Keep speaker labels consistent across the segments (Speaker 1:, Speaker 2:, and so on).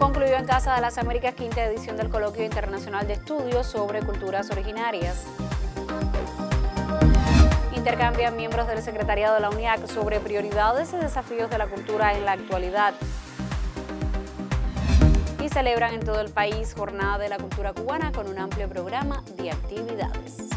Speaker 1: Concluyó en Casa de las Américas quinta edición del Coloquio Internacional de Estudios sobre Culturas Originarias. Intercambian miembros del Secretariado de la UNIAC sobre prioridades y desafíos de la cultura en la actualidad. Y celebran en todo el país Jornada de la Cultura Cubana con un amplio programa de actividades.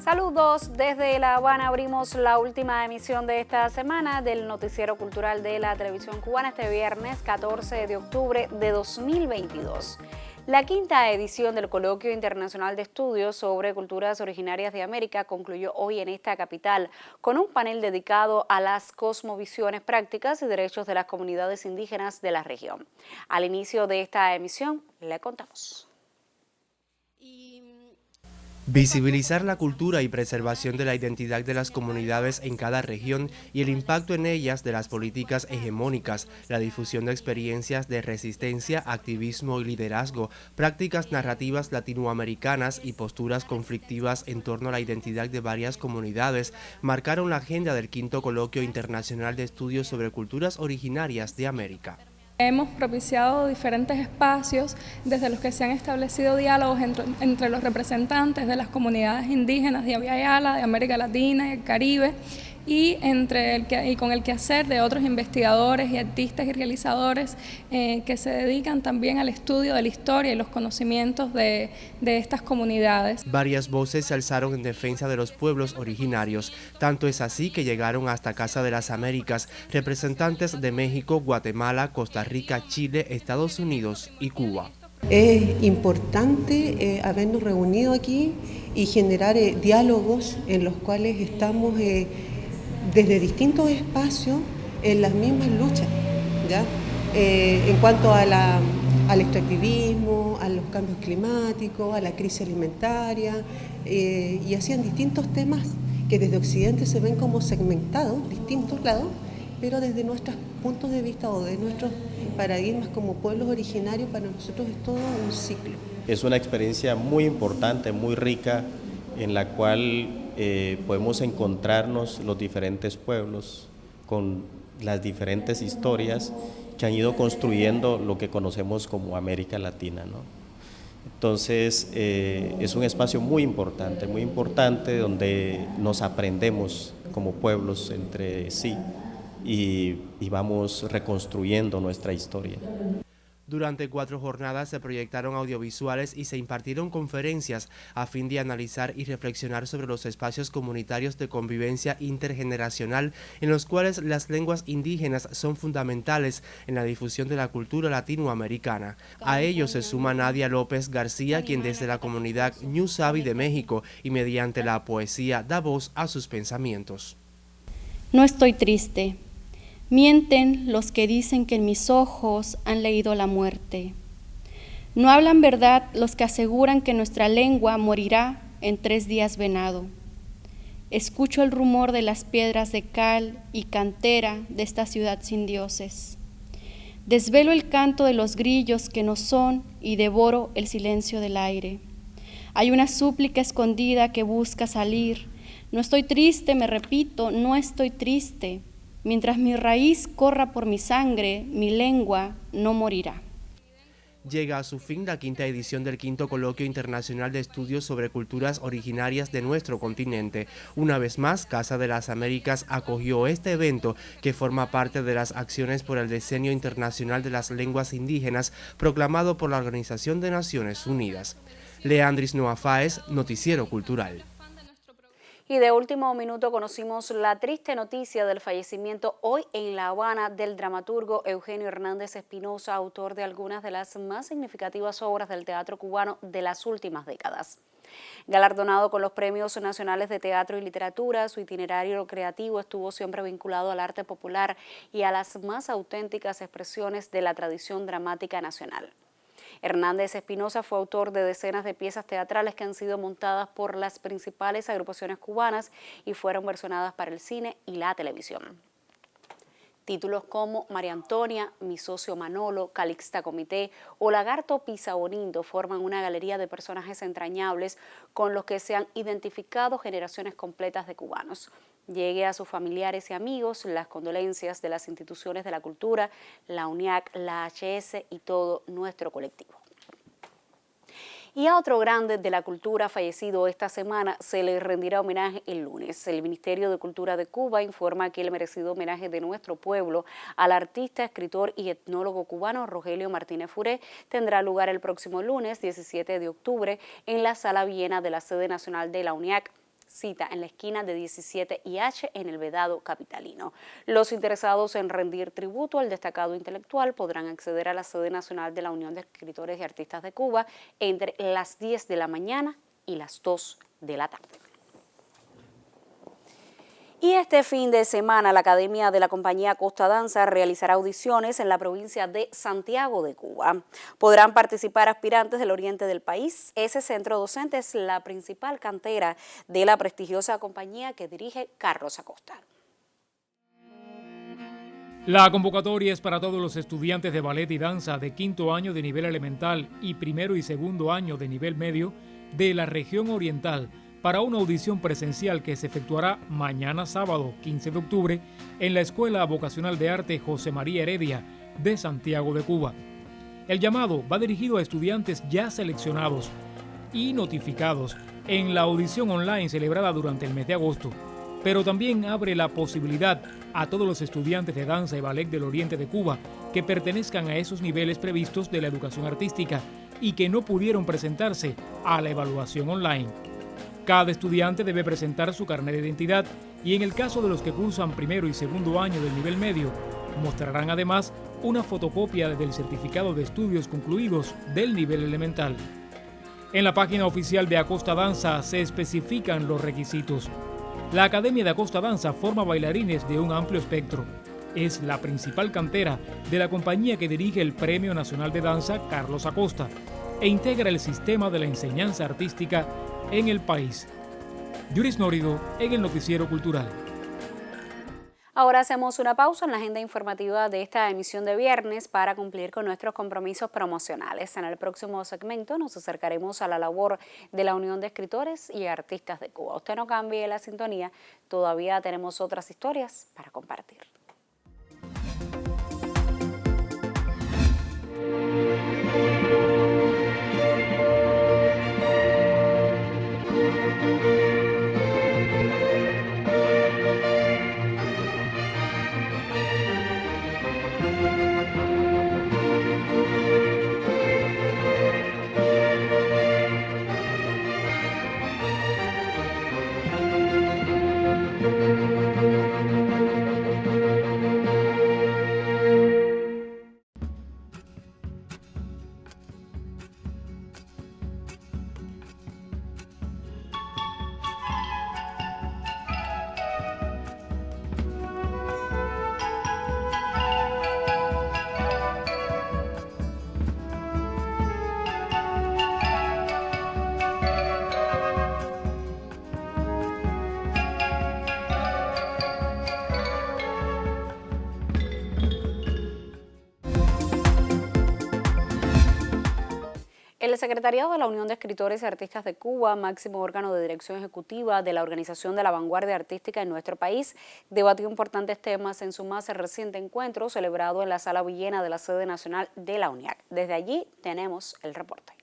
Speaker 1: Saludos desde La Habana. Abrimos la última emisión de esta semana del Noticiero Cultural de la Televisión Cubana este viernes 14 de octubre de 2022. La quinta edición del Coloquio Internacional de Estudios sobre Culturas Originarias de América concluyó hoy en esta capital con un panel dedicado a las cosmovisiones prácticas y derechos de las comunidades indígenas de la región. Al inicio de esta emisión le contamos.
Speaker 2: Visibilizar la cultura y preservación de la identidad de las comunidades en cada región y el impacto en ellas de las políticas hegemónicas, la difusión de experiencias de resistencia, activismo y liderazgo, prácticas narrativas latinoamericanas y posturas conflictivas en torno a la identidad de varias comunidades, marcaron la agenda del quinto Coloquio Internacional de Estudios sobre Culturas Originarias de América.
Speaker 3: Hemos propiciado diferentes espacios desde los que se han establecido diálogos entre los representantes de las comunidades indígenas de Abya Yala, de América Latina y el Caribe, y con el quehacer de otros investigadores y artistas y realizadores que se dedican también al estudio de la historia y los conocimientos de estas comunidades.
Speaker 2: Varias voces se alzaron en defensa de los pueblos originarios, tanto es así que llegaron hasta Casa de las Américas representantes de México, Guatemala, Costa Rica, Chile, Estados Unidos y Cuba.
Speaker 4: Es importante habernos reunido aquí y generar diálogos en los cuales estamos desde distintos espacios en las mismas luchas, ¿ya? En cuanto al extractivismo, a los cambios climáticos, a la crisis alimentaria, y así en distintos temas que desde Occidente se ven como segmentados, distintos lados, pero desde nuestros puntos de vista o de nuestros paradigmas como pueblos originarios, para nosotros es todo un ciclo.
Speaker 5: Es una experiencia muy importante, muy rica, en la cual podemos encontrarnos los diferentes pueblos con las diferentes historias que han ido construyendo lo que conocemos como América Latina, ¿no? Entonces es un espacio muy importante donde nos aprendemos como pueblos entre sí y vamos reconstruyendo nuestra historia.
Speaker 2: Durante 4 jornadas se proyectaron audiovisuales y se impartieron conferencias a fin de analizar y reflexionar sobre los espacios comunitarios de convivencia intergeneracional en los cuales las lenguas indígenas son fundamentales en la difusión de la cultura latinoamericana. A ellos se suma Nadia López García, quien desde la comunidad Ñu Sabi de México y mediante la poesía da voz a sus pensamientos.
Speaker 6: No estoy triste. Mienten los que dicen que en mis ojos han leído la muerte. No hablan verdad los que aseguran que nuestra lengua morirá en 3 días venado. Escucho el rumor de las piedras de cal y cantera de esta ciudad sin dioses. Desvelo el canto de los grillos que no son y devoro el silencio del aire. Hay una súplica escondida que busca salir. No estoy triste, me repito, no estoy triste. Mientras mi raíz corra por mi sangre, mi lengua no morirá.
Speaker 2: Llega a su fin la quinta edición del quinto Coloquio Internacional de Estudios sobre Culturas Originarias de nuestro continente. Una vez más, Casa de las Américas acogió este evento que forma parte de las acciones por el Decenio Internacional de las Lenguas Indígenas proclamado por la Organización de Naciones Unidas. Leandris Noa Fáez, Noticiero Cultural.
Speaker 1: Y de último minuto conocimos la triste noticia del fallecimiento hoy en La Habana del dramaturgo Eugenio Hernández Espinosa, autor de algunas de las más significativas obras del teatro cubano de las últimas décadas. Galardonado con los Premios Nacionales de Teatro y Literatura, su itinerario creativo estuvo siempre vinculado al arte popular y a las más auténticas expresiones de la tradición dramática nacional. Hernández Espinosa fue autor de decenas de piezas teatrales que han sido montadas por las principales agrupaciones cubanas y fueron versionadas para el cine y la televisión. Títulos como María Antonia, Mi socio Manolo, Calixta Comité o Lagarto Pisabonindo forman una galería de personajes entrañables con los que se han identificado generaciones completas de cubanos. Llegue a sus familiares y amigos las condolencias de las instituciones de la cultura, la UNIAC, la HS y todo nuestro colectivo. Y a otro grande de la cultura fallecido esta semana se le rendirá homenaje el lunes. El Ministerio de Cultura de Cuba informa que el merecido homenaje de nuestro pueblo al artista, escritor y etnólogo cubano Rogelio Martínez Furé tendrá lugar el próximo lunes 17 de octubre en la Sala Viena de la sede nacional de la UNIAC. Cita en la esquina de 17 y H en el Vedado capitalino. Los interesados en rendir tributo al destacado intelectual podrán acceder a la sede nacional de la Unión de Escritores y Artistas de Cuba entre las 10 de la mañana y las 2 de la tarde. Y este fin de semana la Academia de la Compañía Costa Danza realizará audiciones en la provincia de Santiago de Cuba. Podrán participar aspirantes del oriente del país. Ese centro docente es la principal cantera de la prestigiosa compañía que dirige Carlos Acosta.
Speaker 7: La convocatoria es para todos los estudiantes de ballet y danza de quinto año de nivel elemental y primero y segundo año de nivel medio de la región oriental, para una audición presencial que se efectuará mañana sábado 15 de octubre en la Escuela Vocacional de Arte José María Heredia de Santiago de Cuba. El llamado va dirigido a estudiantes ya seleccionados y notificados en la audición online celebrada durante el mes de agosto, pero también abre la posibilidad a todos los estudiantes de danza y ballet del oriente de Cuba que pertenezcan a esos niveles previstos de la educación artística y que no pudieron presentarse a la evaluación online. Cada estudiante debe presentar su carnet de identidad y en el caso de los que cursan primero y segundo año del nivel medio, mostrarán además una fotocopia del certificado de estudios concluidos del nivel elemental. En la página oficial de Acosta Danza se especifican los requisitos. La Academia de Acosta Danza forma bailarines de un amplio espectro. Es la principal cantera de la compañía que dirige el Premio Nacional de Danza Carlos Acosta e integra el sistema de la enseñanza artística en el país. Yuris Nórido en el Noticiero Cultural.
Speaker 1: Ahora hacemos una pausa en la agenda informativa de esta emisión de viernes para cumplir con nuestros compromisos promocionales. En el próximo segmento nos acercaremos a la labor de la Unión de Escritores y Artistas de Cuba. Usted no cambie la sintonía, todavía tenemos otras historias para compartir. El Secretariado de la Unión de Escritores y Artistas de Cuba, máximo órgano de dirección ejecutiva de la Organización de la Vanguardia Artística en nuestro país, debatió importantes temas en su más reciente encuentro celebrado en la Sala Villena de la sede nacional de la UNIAC. Desde allí tenemos el reporte.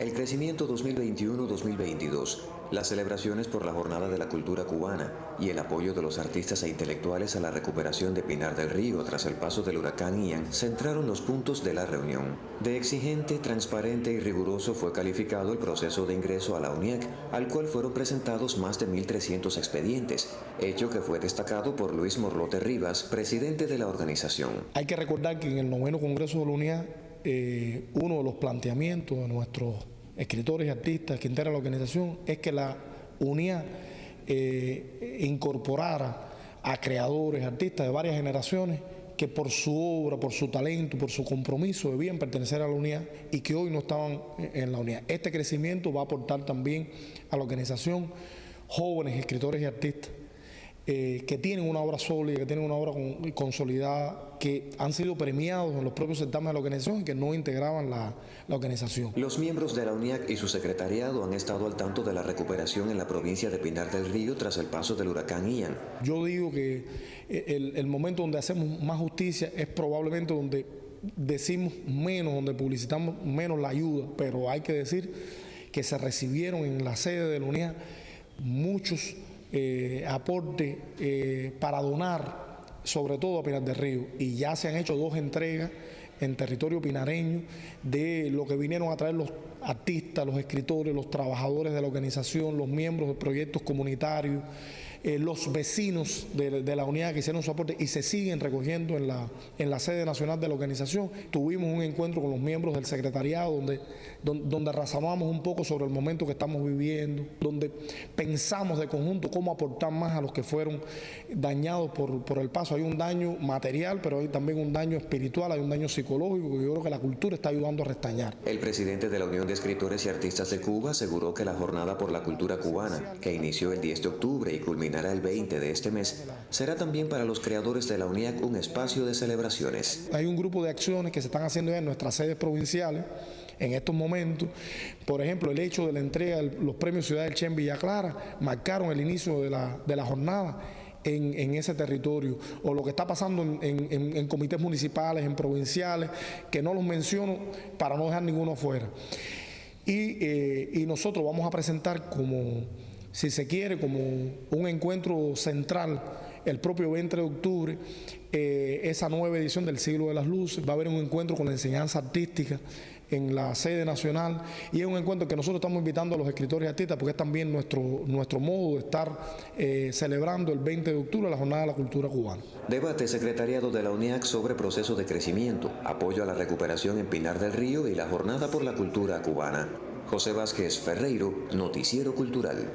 Speaker 8: El crecimiento 2021-2022, las celebraciones por la Jornada de la Cultura Cubana y el apoyo de los artistas e intelectuales a la recuperación de Pinar del Río tras el paso del huracán Ian centraron los puntos de la reunión. De exigente, transparente y riguroso fue calificado el proceso de ingreso a la UNIAC, al cual fueron presentados más de 1.300 expedientes, hecho que fue destacado por Luis Morlote Rivas, presidente de la organización.
Speaker 9: Hay que recordar que en el 9º Congreso de la UNIAC, uno de los planteamientos de nuestros escritores y artistas que integran la organización es que la UNIAC incorporara a creadores, artistas de varias generaciones que por su obra, por su talento, por su compromiso debían pertenecer a la UNIAC y que hoy no estaban en la UNIAC. Este crecimiento va a aportar también a la organización jóvenes escritores y artistas que tienen una obra sólida, que tienen una obra consolidada, que han sido premiados en los propios certámenes de la organización y que no integraban la organización.
Speaker 8: Los miembros de la UNIAC y su secretariado han estado al tanto de la recuperación en la provincia de Pinar del Río tras el paso del huracán Ian.
Speaker 9: Yo digo que el momento donde hacemos más justicia es probablemente donde decimos menos, donde publicitamos menos la ayuda, pero hay que decir que se recibieron en la sede de la UNIAC muchos aporte para donar, sobre todo a Pinar del Río, y ya se han hecho 2 entregas en territorio pinareño de lo que vinieron a traer los artistas, los escritores, los trabajadores de la organización, los miembros de proyectos comunitarios, los vecinos de la unidad que hicieron su aporte y se siguen recogiendo en la sede nacional de la organización. Tuvimos un encuentro con los miembros del secretariado donde razonamos un poco sobre el momento que estamos viviendo, donde pensamos de conjunto cómo aportar más a los que fueron dañados por el paso. Hay un daño material, pero hay también un daño espiritual, hay un daño psicológico que yo creo que la cultura está ayudando a restañar.
Speaker 8: El presidente de la Unión de Escritores y Artistas de Cuba aseguró que la Jornada por la Cultura Cubana, que inició el 10 de octubre y culminará el 20 de este mes, será también para los creadores de la UNIAC un espacio de celebraciones.
Speaker 9: Hay un grupo de acciones que se están haciendo ya en nuestras sedes provinciales en estos momentos. Por ejemplo, el hecho de la entrega de los premios Ciudad del Che en Villa Clara marcaron el inicio de la jornada en ese territorio, o lo que está pasando en comités municipales, en provinciales, que no los menciono para no dejar ninguno fuera. Y nosotros vamos a presentar como, si se quiere, como un encuentro central el propio 20 de octubre, esa nueva edición del Siglo de las Luces. Va a haber un encuentro con la enseñanza artística en la sede nacional y es un encuentro que nosotros estamos invitando a los escritores y artistas porque es también nuestro modo de estar celebrando el 20 de octubre la Jornada de la Cultura Cubana.
Speaker 8: Debate secretariado de la UNIAC sobre proceso de crecimiento, apoyo a la recuperación en Pinar del Río y la Jornada por la Cultura Cubana. José Vázquez Ferreiro, Noticiero Cultural.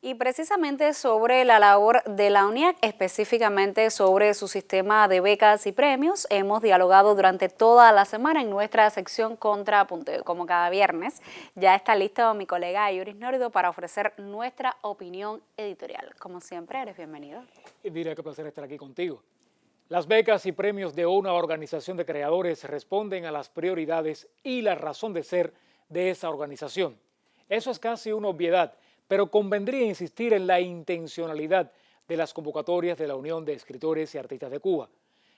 Speaker 1: Y precisamente sobre la labor de la UNIAC, específicamente sobre su sistema de becas y premios, hemos dialogado durante toda la semana en nuestra sección Contrapunto. Como cada viernes, ya está listo mi colega Yuris Nórdido para ofrecer nuestra opinión editorial. Como siempre, eres bienvenido.
Speaker 7: Mira, qué placer estar aquí contigo. Las becas y premios de una organización de creadores responden a las prioridades y la razón de ser de esa organización. Eso es casi una obviedad, pero convendría insistir en la intencionalidad de las convocatorias de la Unión de Escritores y Artistas de Cuba.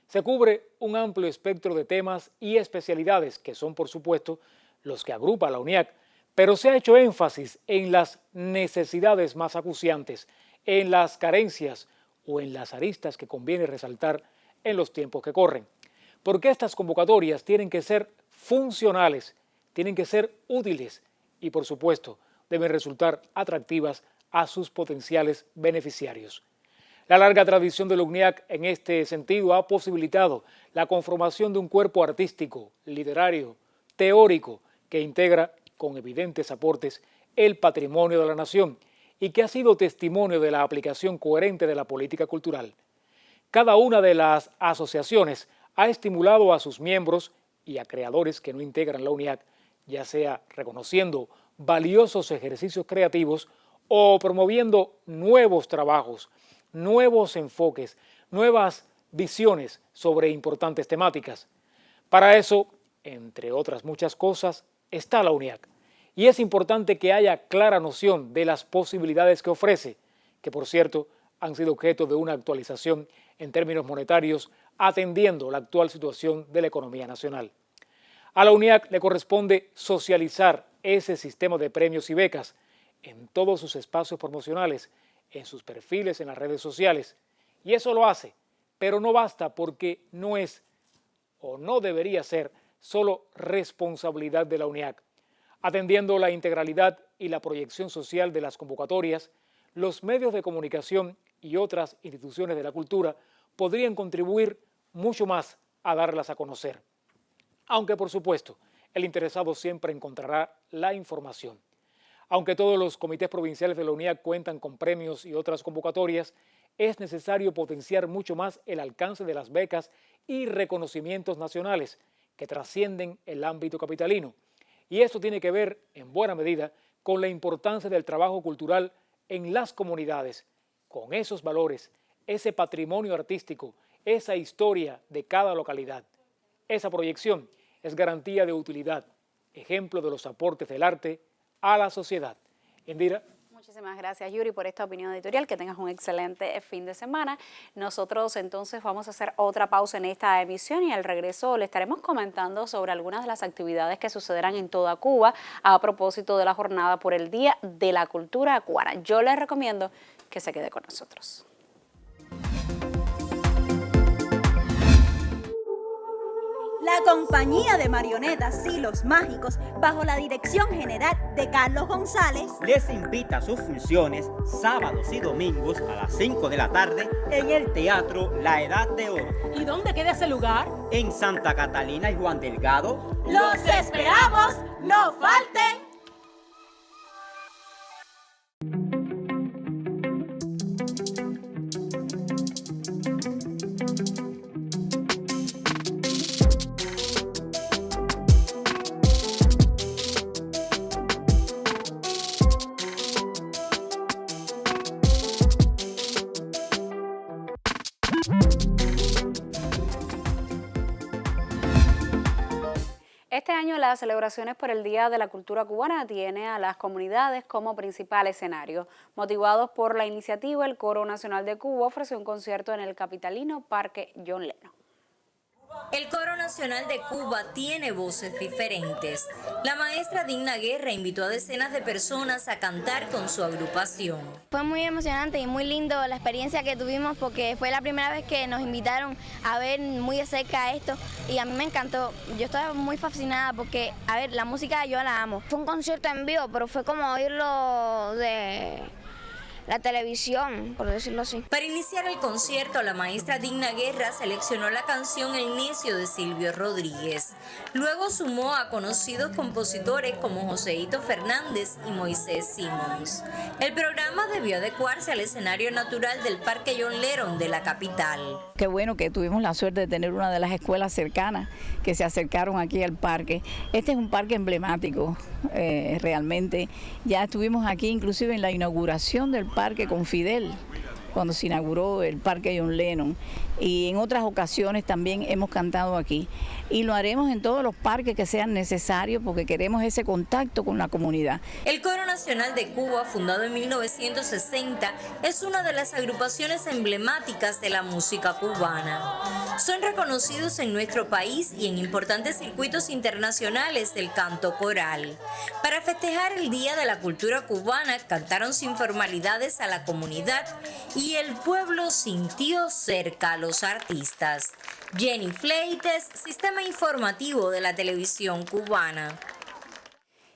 Speaker 7: Se cubre un amplio espectro de temas y especialidades que son, por supuesto, los que agrupa la UNIAC, pero se ha hecho énfasis en las necesidades más acuciantes, en las carencias o en las aristas que conviene resaltar en los tiempos que corren. Porque estas convocatorias tienen que ser funcionales, tienen que ser útiles y, por supuesto, deben resultar atractivas a sus potenciales beneficiarios. La larga tradición de la UNIAC en este sentido ha posibilitado la conformación de un cuerpo artístico, literario, teórico, que integra con evidentes aportes el patrimonio de la nación y que ha sido testimonio de la aplicación coherente de la política cultural. Cada una de las asociaciones ha estimulado a sus miembros y a creadores que no integran la UNIAC, ya sea reconociendo valiosos ejercicios creativos o promoviendo nuevos trabajos, nuevos enfoques, nuevas visiones sobre importantes temáticas. Para eso, entre otras muchas cosas, está la UNIAC. Y es importante que haya clara noción de las posibilidades que ofrece, que por cierto han sido objeto de una actualización en términos monetarios, atendiendo la actual situación de la economía nacional. A la UNIAC le corresponde socializar ese sistema de premios y becas en todos sus espacios promocionales, en sus perfiles en las redes sociales. Y eso lo hace, pero no basta porque no es o no debería ser solo responsabilidad de la UNIAC. Atendiendo la integralidad y la proyección social de las convocatorias, los medios de comunicación y otras instituciones de la cultura podrían contribuir mucho más a darlas a conocer. Aunque, por supuesto, el interesado siempre encontrará la información. Aunque todos los comités provinciales de la UNIAC cuentan con premios y otras convocatorias, es necesario potenciar mucho más el alcance de las becas y reconocimientos nacionales que trascienden el ámbito capitalino. Y esto tiene que ver, en buena medida, con la importancia del trabajo cultural en las comunidades, con esos valores, ese patrimonio artístico, esa historia de cada localidad. Esa proyección es garantía de utilidad, ejemplo de los aportes del arte a la sociedad. Indira.
Speaker 1: Muchísimas gracias, Yuri, por esta opinión editorial. Que tengas un excelente fin de semana. Nosotros entonces vamos a hacer otra pausa en esta emisión y al regreso le estaremos comentando sobre algunas de las actividades que sucederán en toda Cuba a propósito de la jornada por el Día de la Cultura Cubana. Yo les recomiendo que se quede con nosotros.
Speaker 10: La compañía de marionetas Hilos Mágicos, bajo la dirección general de Carlos González,
Speaker 11: les invita a sus funciones sábados y domingos a las 5 de la tarde en el Teatro La Edad de Oro.
Speaker 12: ¿Y dónde queda ese lugar?
Speaker 11: En Santa Catalina y Juan Delgado.
Speaker 10: ¡Los esperamos! ¡No falten!
Speaker 1: Este año las celebraciones por el Día de la Cultura Cubana tiene a las comunidades como principal escenario. Motivados por la iniciativa, el Coro Nacional de Cuba ofreció un concierto en el capitalino Parque John Lennon.
Speaker 13: El Coro Nacional de Cuba tiene voces diferentes. La maestra Digna Guerra invitó a decenas de personas a cantar con su agrupación.
Speaker 14: Fue muy emocionante y muy lindo la experiencia que tuvimos porque fue la primera vez que nos invitaron a ver muy de cerca esto y a mí me encantó. Yo estaba muy fascinada porque, a ver, la música yo la amo. Fue un concierto en vivo, pero fue como oírlo de la televisión, por decirlo así.
Speaker 13: Para iniciar el concierto, la maestra Digna Guerra seleccionó la canción El Necio de Silvio Rodríguez. Luego sumó a conocidos compositores como Joséito Fernández y Moisés Simons. El programa debió adecuarse al escenario natural del Parque John Lennon de la capital.
Speaker 15: Qué bueno que tuvimos la suerte de tener una de las escuelas cercanas que se acercaron aquí al parque. Este es un parque emblemático, realmente. Ya estuvimos aquí inclusive en la inauguración del parque con Fidel, cuando se inauguró el Parque John Lennon, y en otras ocasiones también hemos cantado aquí. Y lo haremos en todos los parques que sean necesarios porque queremos ese contacto con la comunidad.
Speaker 13: El Coro Nacional de Cuba, fundado en 1960, es una de las agrupaciones emblemáticas de la música cubana. Son reconocidos en nuestro país y en importantes circuitos internacionales del canto coral. Para festejar el Día de la Cultura Cubana, cantaron sin formalidades a la comunidad y el pueblo sintió cerca a los artistas. Jenny Fleites, Sistema Informativo de la Televisión Cubana.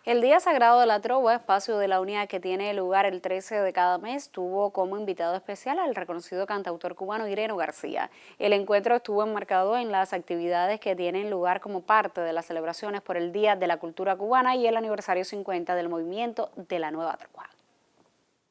Speaker 1: El Día Sagrado de la Trova, espacio de la unidad que tiene lugar el 13 de cada mes, tuvo como invitado especial al reconocido cantautor cubano Ireno García. El encuentro estuvo enmarcado en las actividades que tienen lugar como parte de las celebraciones por el Día de la Cultura Cubana y el aniversario 50 del movimiento de la Nueva Trova.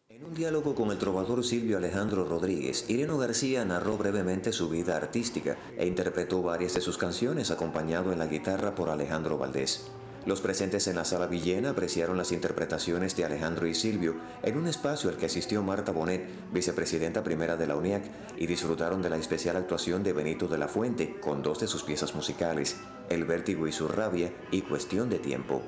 Speaker 8: En un diálogo con el trovador Silvio Alejandro Rodríguez, Ireno García narró brevemente su vida artística e interpretó varias de sus canciones acompañado en la guitarra por Alejandro Valdés. Los presentes en la Sala Villena apreciaron las interpretaciones de Alejandro y Silvio en un espacio al que asistió Marta Bonet, vicepresidenta primera de la UNIAC, y disfrutaron de la especial actuación de Benito de la Fuente con dos de sus piezas musicales, El Vértigo y su Rabia y Cuestión de Tiempo.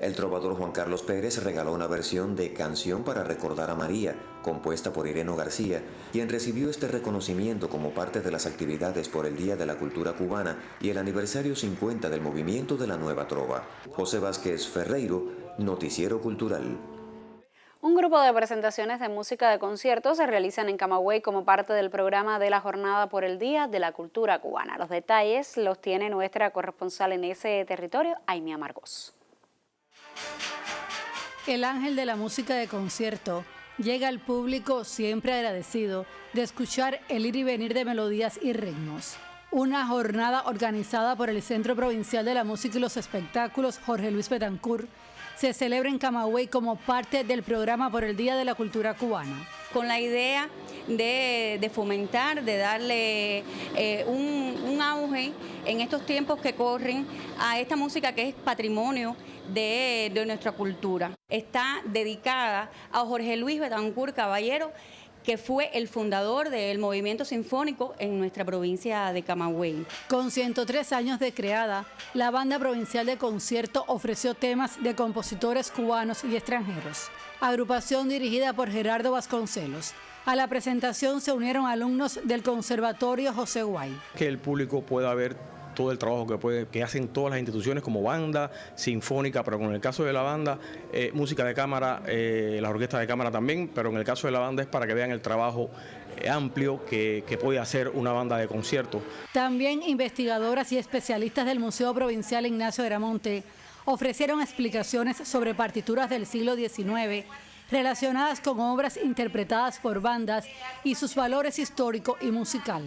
Speaker 8: El trovador Juan Carlos Pérez regaló una versión de Canción para recordar a María, compuesta por Ireno García, quien recibió este reconocimiento como parte de las actividades por el Día de la Cultura Cubana y el aniversario 50 del movimiento de la Nueva Trova. José Vázquez Ferreiro, Noticiero Cultural.
Speaker 1: Un grupo de presentaciones de música de conciertos se realizan en Camagüey como parte del programa de la Jornada por el Día de la Cultura Cubana. Los detalles los tiene nuestra corresponsal en ese territorio, Aimee Amargós.
Speaker 16: El ángel de la música de concierto llega al público siempre agradecido de escuchar el ir y venir de melodías y ritmos. Una jornada organizada por el Centro Provincial de la Música y los Espectáculos Jorge Luis Betancourt se celebra en Camagüey como parte del programa por el Día de la Cultura Cubana.
Speaker 17: Con la idea de fomentar, de darle un
Speaker 12: un auge en estos tiempos que corren a esta música que es patrimonio de nuestra cultura. Está dedicada a Jorge Luis Betancourt Caballero, que fue el fundador del movimiento sinfónico en nuestra provincia de Camagüey.
Speaker 16: Con 103 años de creada, la Banda Provincial de Concierto ofreció temas de compositores cubanos y extranjeros. Agrupación dirigida por Gerardo Vasconcelos. A la presentación se unieron alumnos del Conservatorio José Guay.
Speaker 17: Que el público pueda ver todo el trabajo que hacen todas las instituciones como banda sinfónica, pero con el caso de la banda, música de cámara, las orquestas de cámara también, pero en el caso de la banda es para que vean el trabajo amplio que puede hacer una banda de concierto.
Speaker 16: También investigadoras y especialistas del Museo Provincial Ignacio Eramonte ofrecieron explicaciones sobre partituras del siglo XIX relacionadas con obras interpretadas por bandas y sus valores histórico y musical.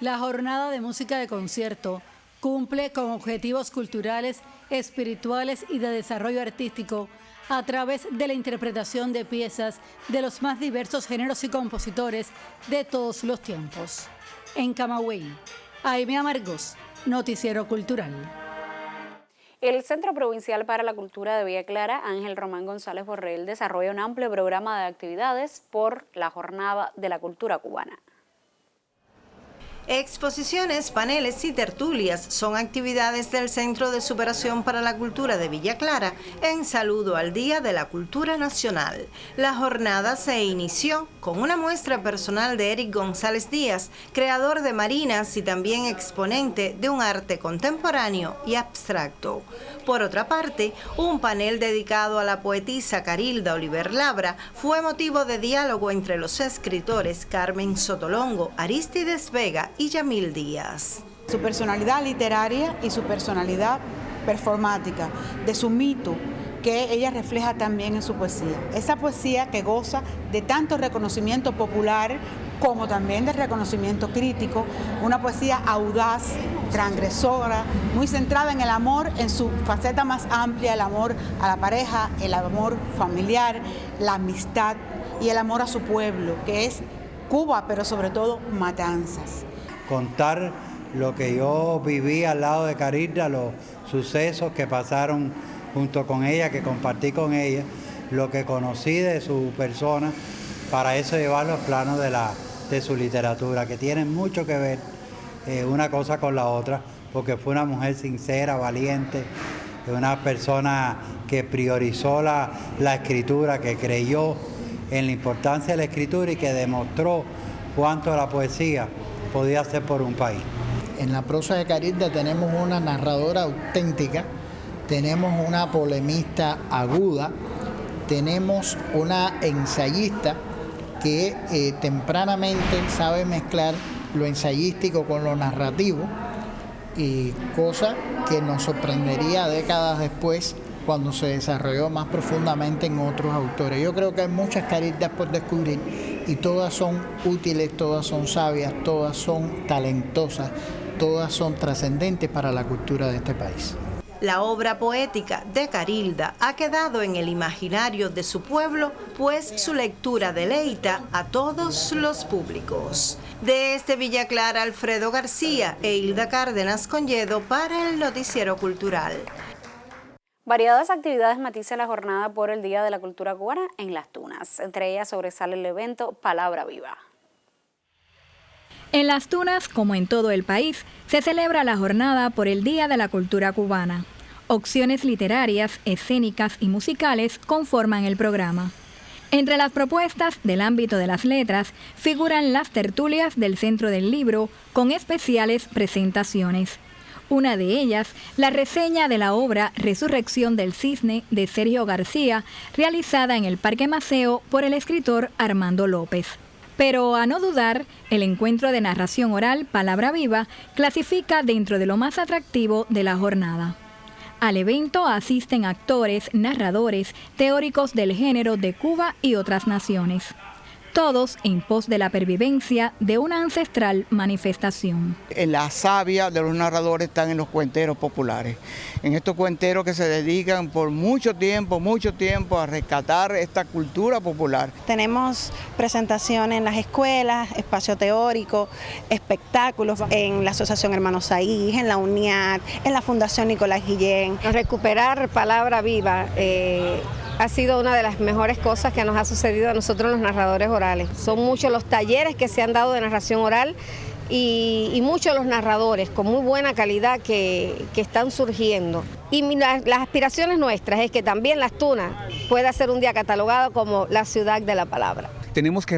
Speaker 16: La jornada de música de concierto cumple con objetivos culturales, espirituales y de desarrollo artístico a través de la interpretación de piezas de los más diversos géneros y compositores de todos los tiempos. En Camagüey, Aimee Amargós, Noticiero Cultural.
Speaker 1: El Centro Provincial para la Cultura de Villa Clara, Ángel Román González Borrell, desarrolla un amplio programa de actividades por la Jornada de la Cultura Cubana.
Speaker 18: Exposiciones, paneles y tertulias son actividades del Centro de Superación para la Cultura de Villa Clara en saludo al Día de la Cultura Nacional. La jornada se inició con una muestra personal de Eric González Díaz, creador de marinas y también exponente de un arte contemporáneo y abstracto. Por otra parte, un panel dedicado a la poetisa Carilda Oliver Labra fue motivo de diálogo entre los escritores Carmen Sotolongo, Aristides Vega y Yamil Díaz.
Speaker 19: Su personalidad literaria y su personalidad performática, de su mito, que ella refleja también en su poesía. Esa poesía que goza de tanto reconocimiento popular como también de reconocimiento crítico, una poesía audaz, transgresora, muy centrada en el amor en su faceta más amplia, el amor a la pareja, el amor familiar, la amistad y el amor a su pueblo, que es Cuba, pero sobre todo Matanzas.
Speaker 20: Contar lo que yo viví al lado de Carilda, los sucesos que pasaron junto con ella, que compartí con ella, lo que conocí de su persona, para eso llevarlo al plano de su literatura, que tiene mucho que ver una cosa con la otra, porque fue una mujer sincera, valiente, una persona que priorizó la escritura, que creyó en la importancia de la escritura y que demostró cuánto la poesía podía hacer por un país.
Speaker 21: En la prosa de Carilda tenemos una narradora auténtica, tenemos una polemista aguda, tenemos una ensayista que tempranamente sabe mezclar lo ensayístico con lo narrativo, y cosa que nos sorprendería décadas después cuando se desarrolló más profundamente en otros autores. Yo creo que hay muchas Carildas por descubrir y todas son útiles, todas son sabias, todas son talentosas, todas son trascendentes para la cultura de este país.
Speaker 18: La obra poética de Carilda ha quedado en el imaginario de su pueblo, pues su lectura deleita a todos los públicos. Desde Villa Clara, Alfredo García e Hilda Cárdenas Conyedo para el Noticiero Cultural.
Speaker 1: Variadas actividades matiza la jornada por el Día de la Cultura Cubana en Las Tunas. Entre ellas sobresale el evento Palabra Viva.
Speaker 22: En Las Tunas, como en todo el país, se celebra la jornada por el Día de la Cultura Cubana. Opciones literarias, escénicas y musicales conforman el programa. Entre las propuestas del ámbito de las letras figuran las tertulias del Centro del Libro con especiales presentaciones. Una de ellas, la reseña de la obra Resurrección del Cisne de Sergio García, realizada en el Parque Maceo por el escritor Armando López. Pero a no dudar, el encuentro de narración oral Palabra Viva clasifica dentro de lo más atractivo de la jornada. Al evento asisten actores, narradores, teóricos del género de Cuba y otras naciones. todos en pos de la pervivencia de una ancestral manifestación.
Speaker 3: En la savia de los narradores están en los cuenteros populares, en estos cuenteros que se dedican por mucho tiempo a rescatar esta cultura popular.
Speaker 4: Tenemos presentaciones en las escuelas, espacio teórico, espectáculos en la Asociación Hermanos Saíz, en la UNIAD, en la Fundación Nicolás Guillén.
Speaker 23: Recuperar palabra viva ha sido una de las mejores cosas que nos ha sucedido a nosotros los narradores orales. Son muchos los talleres que se han dado de narración oral y muchos los narradores con muy buena calidad que están surgiendo. Y las aspiraciones nuestras es que también Las Tunas pueda ser un día catalogado como la ciudad de la palabra.
Speaker 24: Tenemos que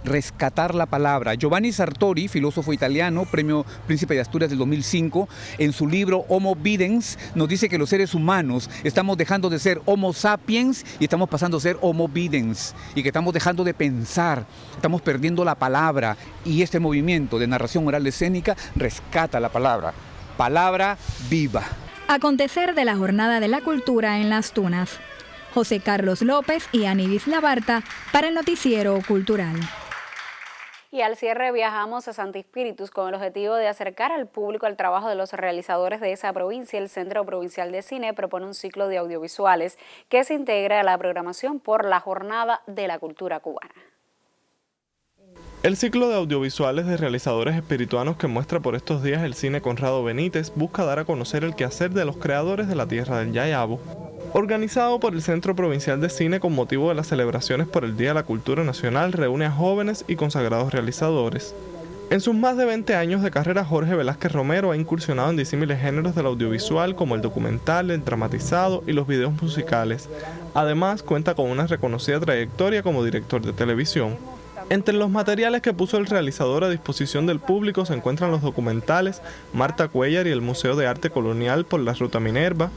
Speaker 24: rescatar la palabra. Giovanni Sartori, filósofo italiano, premio Príncipe de Asturias del 2005, en su libro Homo Videns, nos dice que los seres humanos estamos dejando de ser Homo sapiens y estamos pasando a ser Homo Videns, y que estamos dejando de pensar, estamos perdiendo la palabra, y este movimiento de narración oral escénica rescata la palabra viva.
Speaker 22: Acontecer de la Jornada de la Cultura en Las Tunas. José Carlos López y Anibis Labarta para el Noticiero Cultural.
Speaker 1: Y al cierre viajamos a Santi Espíritus con el objetivo de acercar al público al trabajo de los realizadores de esa provincia. El Centro Provincial de Cine propone un ciclo de audiovisuales que se integra a la programación por la Jornada de la Cultura Cubana.
Speaker 25: El ciclo de audiovisuales de realizadores espirituanos que muestra por estos días el cine Conrado Benítez busca dar a conocer el quehacer de los creadores de la tierra del Yayabo. Organizado por el Centro Provincial de Cine con motivo de las celebraciones por el Día de la Cultura Nacional, reúne a jóvenes y consagrados realizadores. En sus más de 20 años de carrera, Jorge Velázquez Romero ha incursionado en disímiles géneros del audiovisual como el documental, el dramatizado y los videos musicales. Además, cuenta con una reconocida trayectoria como director de televisión. Entre los materiales que puso el realizador a disposición del público se encuentran los documentales Marta Cuellar y el Museo de Arte Colonial por la Ruta Minerva,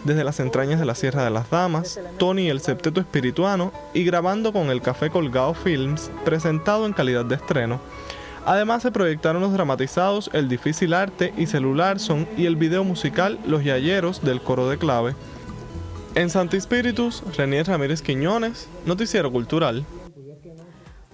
Speaker 25: Desde las entrañas de la Sierra de las Damas, Tony y el Septeto Espirituano y Grabando con el Café Colgado Films, presentado en calidad de estreno. Además se proyectaron los dramatizados El Difícil Arte y Celular Son y el video musical Los Yayeros del Coro de Clave. En Santi Espíritus, Renier Ramírez Quiñones, Noticiero Cultural.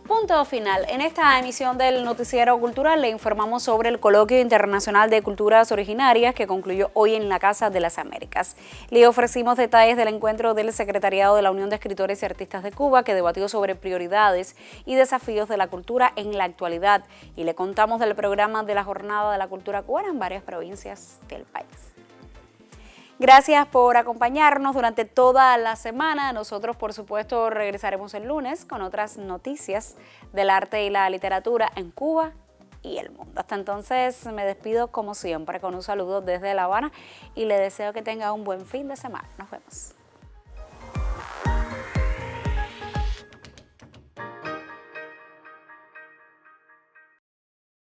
Speaker 1: Punto final. En esta emisión del Noticiero Cultural le informamos sobre el Coloquio Internacional de Culturas Originarias que concluyó hoy en la Casa de las Américas. Le ofrecimos detalles del encuentro del Secretariado de la Unión de Escritores y Artistas de Cuba, que debatió sobre prioridades y desafíos de la cultura en la actualidad, y le contamos del programa de la Jornada de la Cultura Cubana en varias provincias del país. Gracias por acompañarnos durante toda la semana. Nosotros, por supuesto, regresaremos el lunes con otras noticias del arte y la literatura en Cuba y el mundo. Hasta entonces, me despido como siempre con un saludo desde La Habana y le deseo que tenga un buen fin de semana. Nos vemos.